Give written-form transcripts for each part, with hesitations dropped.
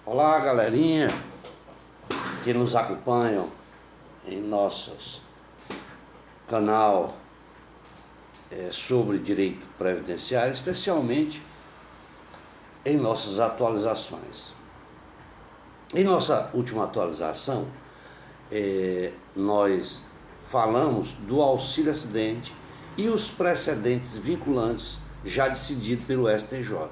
Olá, galerinha que nos acompanham em nosso canal sobre direito previdenciário, especialmente em nossas atualizações. Em nossa última atualização, nós falamos do auxílio acidente e os precedentes vinculantes já decididos pelo STJ.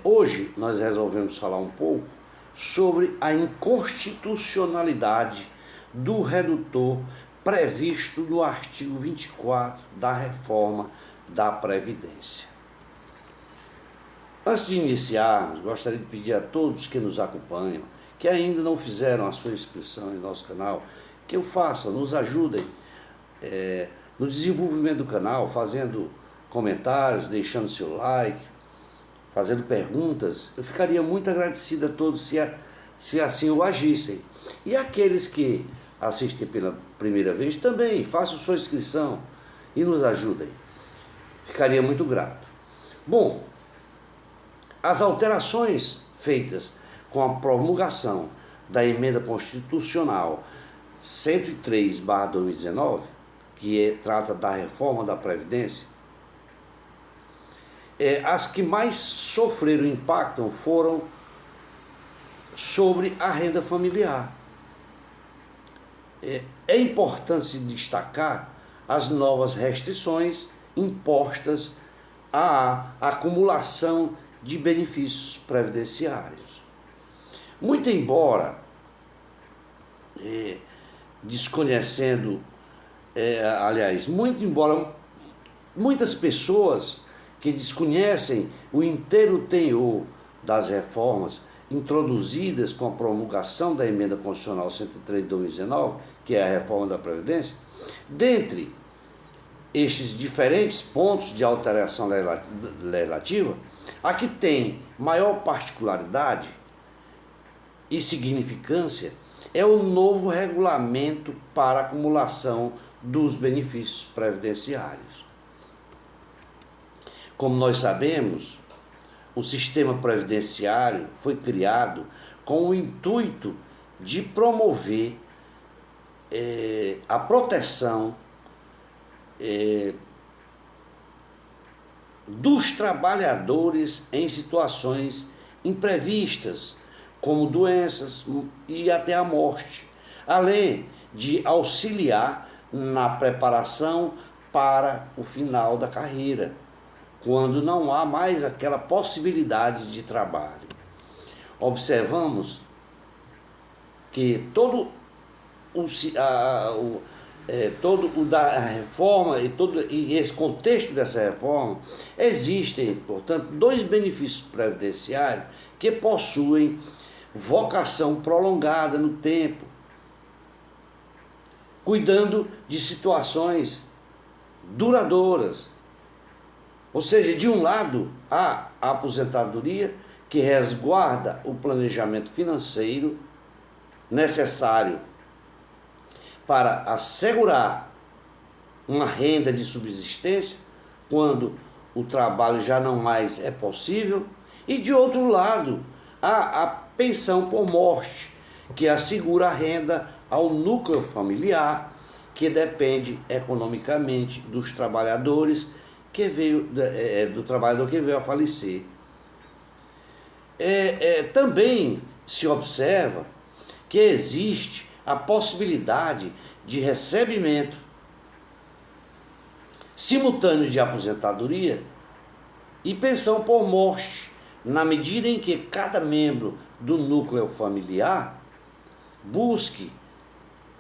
Hoje nós resolvemos falar um pouco sobre a inconstitucionalidade do redutor previsto no artigo 24 da reforma da Previdência. Antes de iniciarmos, gostaria de pedir a todos que nos acompanham, que ainda não fizeram a sua inscrição em nosso canal, que o façam, nos ajudem no desenvolvimento do canal, fazendo comentários, deixando seu like, fazendo perguntas. Eu ficaria muito agradecido a todos se assim o agissem. E aqueles que assistem pela primeira vez também, façam sua inscrição e nos ajudem. Ficaria muito grato. Bom, as alterações feitas com a promulgação da Emenda Constitucional 103/2019, que trata da reforma da Previdência, as que mais sofreram impacto foram sobre a renda familiar. É importante se destacar as novas restrições impostas à acumulação de benefícios previdenciários. Muito embora desconhecendo, muito embora muitas pessoas que desconhecem o inteiro teor das reformas introduzidas com a promulgação da Emenda Constitucional 103/2019, que é a reforma da Previdência, dentre estes diferentes pontos de alteração legislativa, a que tem maior particularidade e significância é o novo regulamento para a acumulação dos benefícios previdenciários. Como nós sabemos, o sistema previdenciário foi criado com o intuito de promover a proteção dos trabalhadores em situações imprevistas, como doenças e até a morte, além de auxiliar na preparação para o final da carreira, quando não há mais aquela possibilidade de trabalho. Observamos que todo o da reforma e esse contexto dessa reforma, existem, portanto, dois benefícios previdenciários que possuem vocação prolongada no tempo, cuidando de situações duradouras. Ou seja, de um lado, há a aposentadoria, que resguarda o planejamento financeiro necessário para assegurar uma renda de subsistência quando o trabalho já não mais é possível, e de outro lado, há a pensão por morte, que assegura a renda ao núcleo familiar, que depende economicamente dos trabalhadores do trabalhador que veio a falecer. Também se observa que existe a possibilidade de recebimento simultâneo de aposentadoria e pensão por morte, na medida em que cada membro do núcleo familiar busque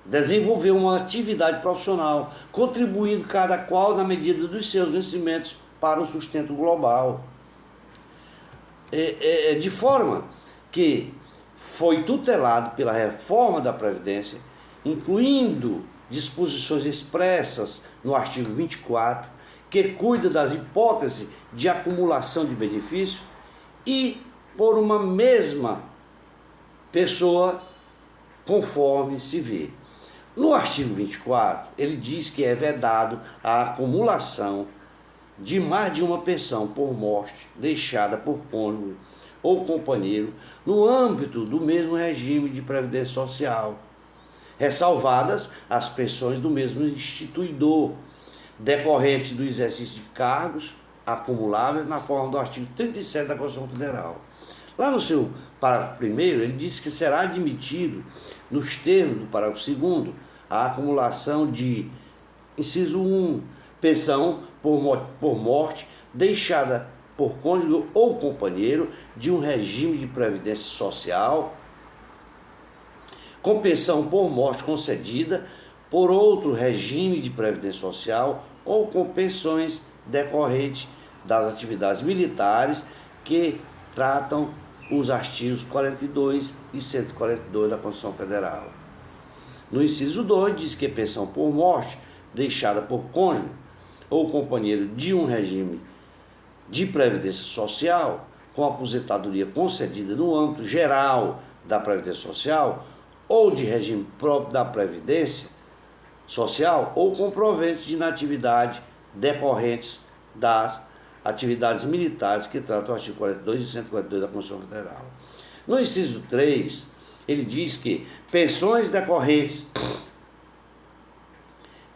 desenvolver uma atividade profissional, contribuindo cada qual na medida dos seus vencimentos para o sustento global. De forma que foi tutelado pela reforma da Previdência, incluindo disposições expressas no artigo 24, que cuida das hipóteses de acumulação de benefícios e por uma mesma pessoa, conforme se vê. No artigo 24, ele diz que é vedado a acumulação de mais de uma pensão por morte deixada por cônjuge ou companheiro no âmbito do mesmo regime de previdência social, ressalvadas as pensões do mesmo instituidor, decorrente do exercício de cargos acumuláveis na forma do artigo 37 da Constituição Federal. Lá no seu parágrafo 1º, ele diz que será admitido, nos termos do parágrafo 2º, a acumulação de, inciso 1, pensão por morte deixada por cônjuge ou companheiro de um regime de previdência social, com pensão por morte concedida por outro regime de previdência social ou com pensões decorrentes das atividades militares que tratam os artigos 42 e 142 da Constituição Federal. No inciso 2, diz que pensão por morte deixada por cônjuge ou companheiro de um regime de previdência social com aposentadoria concedida no âmbito geral da previdência social ou de regime próprio da previdência social ou com proventos de inatividade decorrentes das atividades militares que tratam o artigo 42 e 142 da Constituição Federal. No inciso 3, ele diz que pensões decorrentes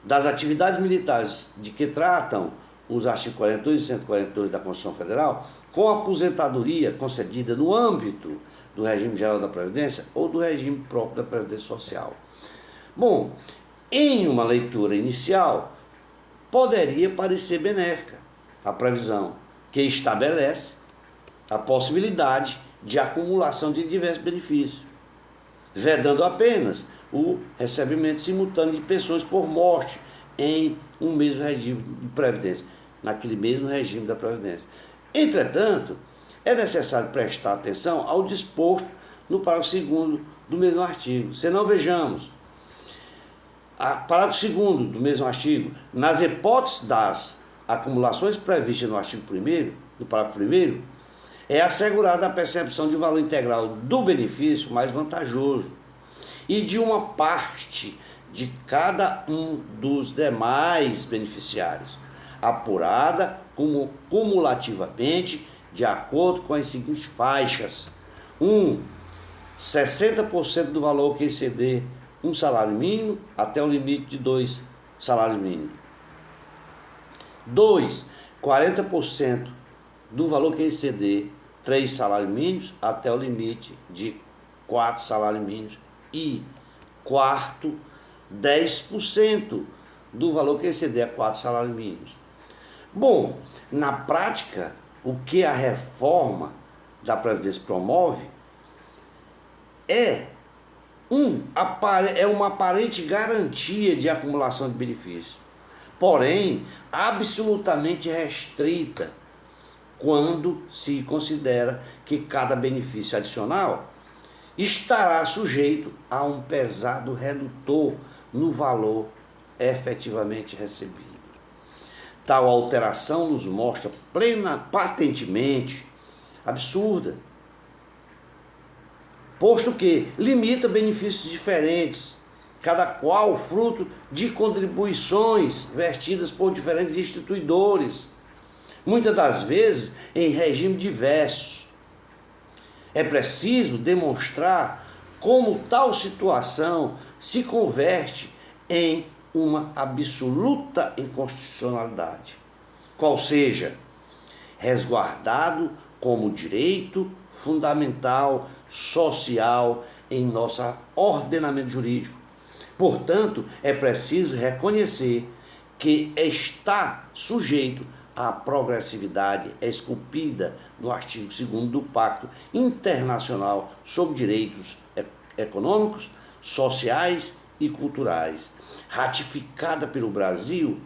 das atividades militares de que tratam os artigos 42 e 142 da Constituição Federal, com aposentadoria concedida no âmbito do regime geral da Previdência ou do regime próprio da Previdência Social. Bom, em uma leitura inicial, poderia parecer benéfica a previsão que estabelece a possibilidade de acumulação de diversos benefícios, vedando apenas o recebimento simultâneo de pensões por morte em um mesmo regime de previdência, naquele mesmo regime da Previdência. Entretanto, é necessário prestar atenção ao disposto no parágrafo 2º do mesmo artigo. Senão, vejamos, parágrafo 2º do mesmo artigo, nas hipóteses das acumulações previstas no artigo 1º, do parágrafo 1º, é assegurada a percepção de valor integral do benefício mais vantajoso e de uma parte de cada um dos demais beneficiários, apurada cumulativamente de acordo com as seguintes faixas: 1. 60% do valor que exceder um salário mínimo até o limite de 2 salários mínimos. 2. 40% do valor que exceder 3 salários mínimos até o limite de 4 salários mínimos. E quarto, 10% do valor que exceder a 4 salários mínimos. Bom, na prática, o que a reforma da Previdência promove é uma aparente garantia de acumulação de benefícios, porém absolutamente restrita quando se considera que cada benefício adicional estará sujeito a um pesado redutor no valor efetivamente recebido. Tal alteração nos mostra patentemente absurda, posto que limita benefícios diferentes, cada qual fruto de contribuições vertidas por diferentes instituidores, muitas das vezes em regime diversos. É preciso demonstrar como tal situação se converte em uma absoluta inconstitucionalidade, qual seja resguardado como direito fundamental social em nosso ordenamento jurídico. Portanto, é preciso reconhecer que está sujeito à progressividade esculpida no artigo 2º do Pacto Internacional sobre Direitos Econômicos, Sociais e Culturais, ratificada pelo Brasil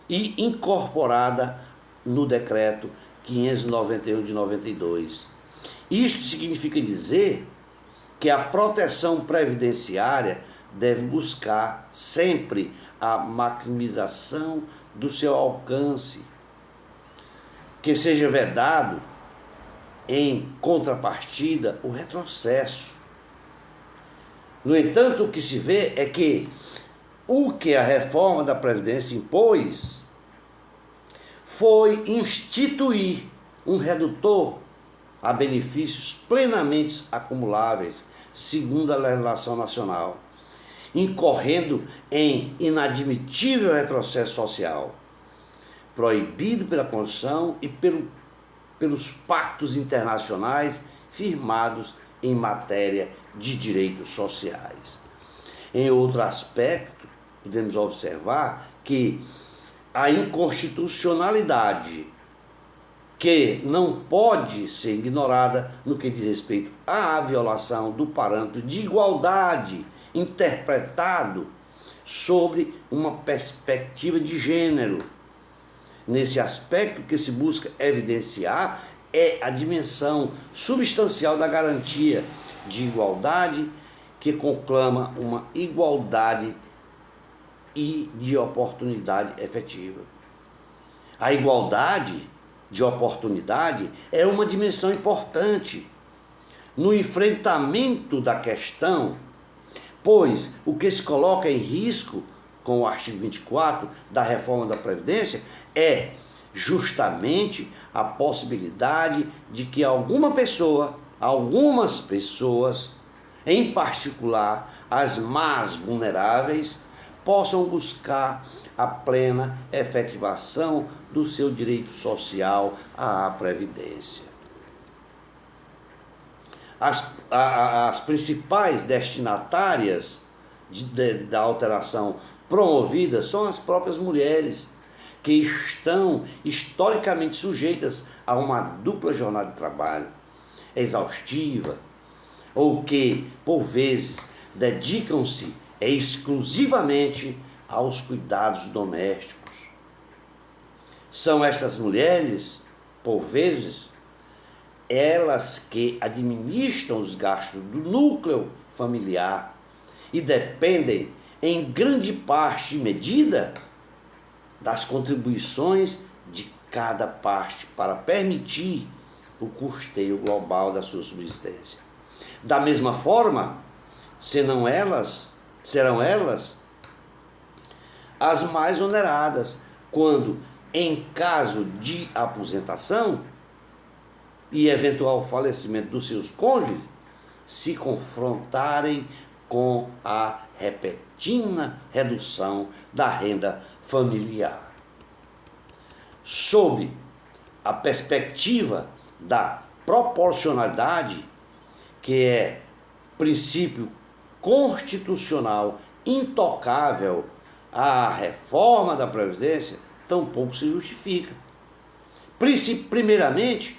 e incorporada no Decreto 591 de 92. Isto significa dizer que a proteção previdenciária deve buscar sempre a maximização do seu alcance, que seja vedado, em contrapartida, o retrocesso. No entanto, o que se vê é que o que a reforma da Previdência impôs foi instituir um redutor a benefícios plenamente acumuláveis, segundo a legislação nacional, incorrendo em inadmitível retrocesso social, proibido pela Constituição e pelos pactos internacionais firmados em matéria de direitos sociais. Em outro aspecto, podemos observar que a inconstitucionalidade, que não pode ser ignorada no que diz respeito à violação do parâmetro de igualdade interpretado sobre uma perspectiva de gênero. Nesse aspecto, que se busca evidenciar é a dimensão substancial da garantia de igualdade, que conclama uma igualdade e de oportunidade efetiva. A igualdade de oportunidade é uma dimensão importante no enfrentamento da questão, pois o que se coloca em risco com o artigo 24 da reforma da Previdência é justamente a possibilidade de que algumas pessoas, em particular as mais vulneráveis, possam buscar a plena efetivação do seu direito social à Previdência. As principais destinatárias da alteração promovida são as próprias mulheres, que estão historicamente sujeitas a uma dupla jornada de trabalho exaustiva, ou que, por vezes, dedicam-se exclusivamente aos cuidados domésticos. São essas mulheres, por vezes, elas que administram os gastos do núcleo familiar e dependem, em grande parte e medida, das contribuições de cada parte para permitir o custeio global da sua subsistência. Da mesma forma, serão elas as mais oneradas quando, em caso de aposentação e eventual falecimento dos seus cônjuges, se confrontarem com a repentina redução da renda familiar. Sob a perspectiva da proporcionalidade, que é princípio constitucional intocável à reforma da Previdência, tampouco se justifica. Primeiramente,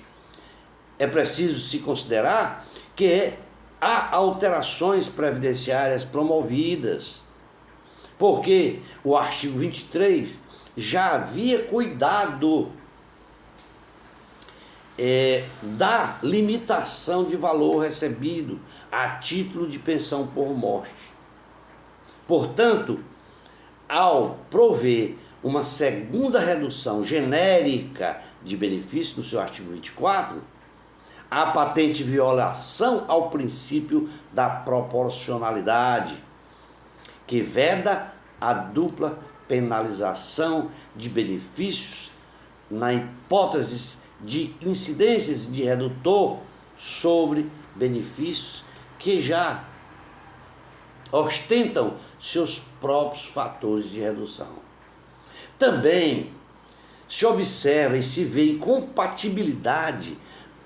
é preciso se considerar que há alterações previdenciárias promovidas, porque o artigo 23 já havia cuidado da limitação de valor recebido a título de pensão por morte. Portanto, ao prover uma segunda redução genérica de benefício no seu artigo 24, há patente violação ao princípio da proporcionalidade, que veda a dupla penalização de benefícios na hipótese de incidências de redutor sobre benefícios que já ostentam seus próprios fatores de redução. Também se observa e se vê incompatibilidade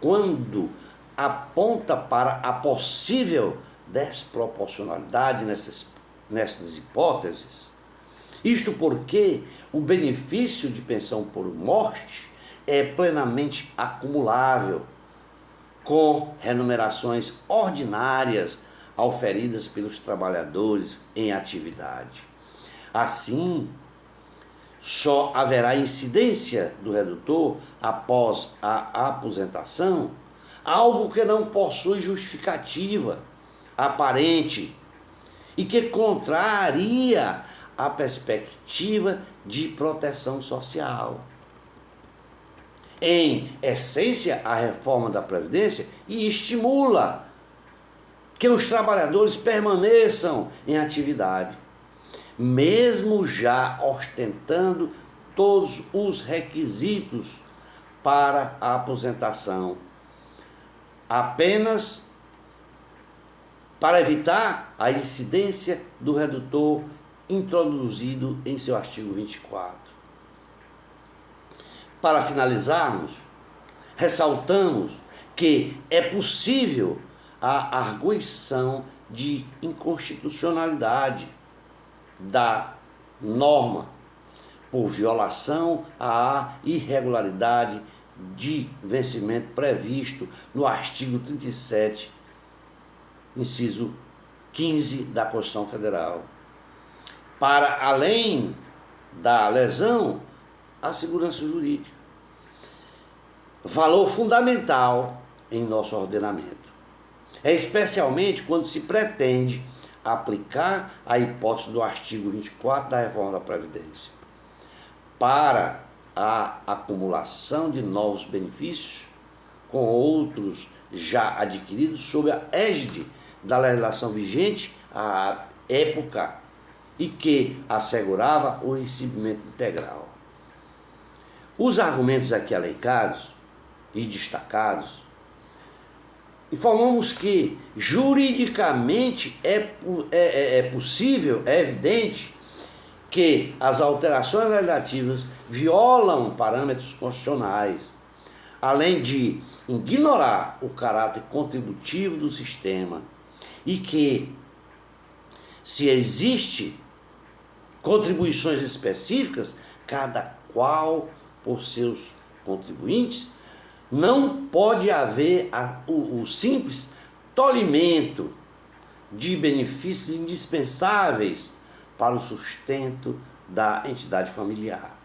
quando aponta para a possível desproporcionalidade nessas hipóteses. Isto porque o benefício de pensão por morte é plenamente acumulável com remunerações ordinárias auferidas pelos trabalhadores em atividade. Assim, só haverá incidência do redutor após a aposentação, algo que não possui justificativa aparente e que contraria a perspectiva de proteção social. Em essência, a reforma da Previdência estimula que os trabalhadores permaneçam em atividade, mesmo já ostentando todos os requisitos para a aposentação, apenas para evitar a incidência do redutor introduzido em seu artigo 24. Para finalizarmos, ressaltamos que é possível a arguição de inconstitucionalidade da norma por violação à irregularidade de vencimento previsto no artigo 37, inciso 15 da Constituição Federal. Para além da lesão à segurança jurídica, valor fundamental em nosso ordenamento. É especialmente quando se pretende aplicar a hipótese do artigo 24 da reforma da Previdência para a acumulação de novos benefícios com outros já adquiridos sob a égide da legislação vigente à época e que assegurava o recebimento integral. Os argumentos aqui elencados e destacados informamos que juridicamente é possível, é evidente, que as alterações legislativas violam parâmetros constitucionais, além de ignorar o caráter contributivo do sistema, e que, se existe contribuições específicas, cada qual por seus contribuintes, não pode haver o simples tolimento de benefícios indispensáveis para o sustento da entidade familiar,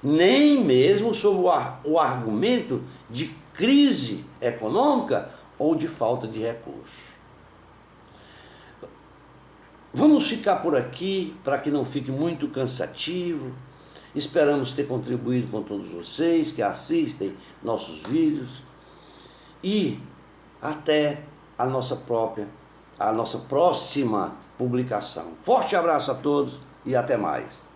nem mesmo sob o argumento de crise econômica ou de falta de recursos. Vamos ficar por aqui para que não fique muito cansativo. Esperamos ter contribuído com todos vocês que assistem nossos vídeos e até a nossa próxima publicação. Forte abraço a todos e até mais.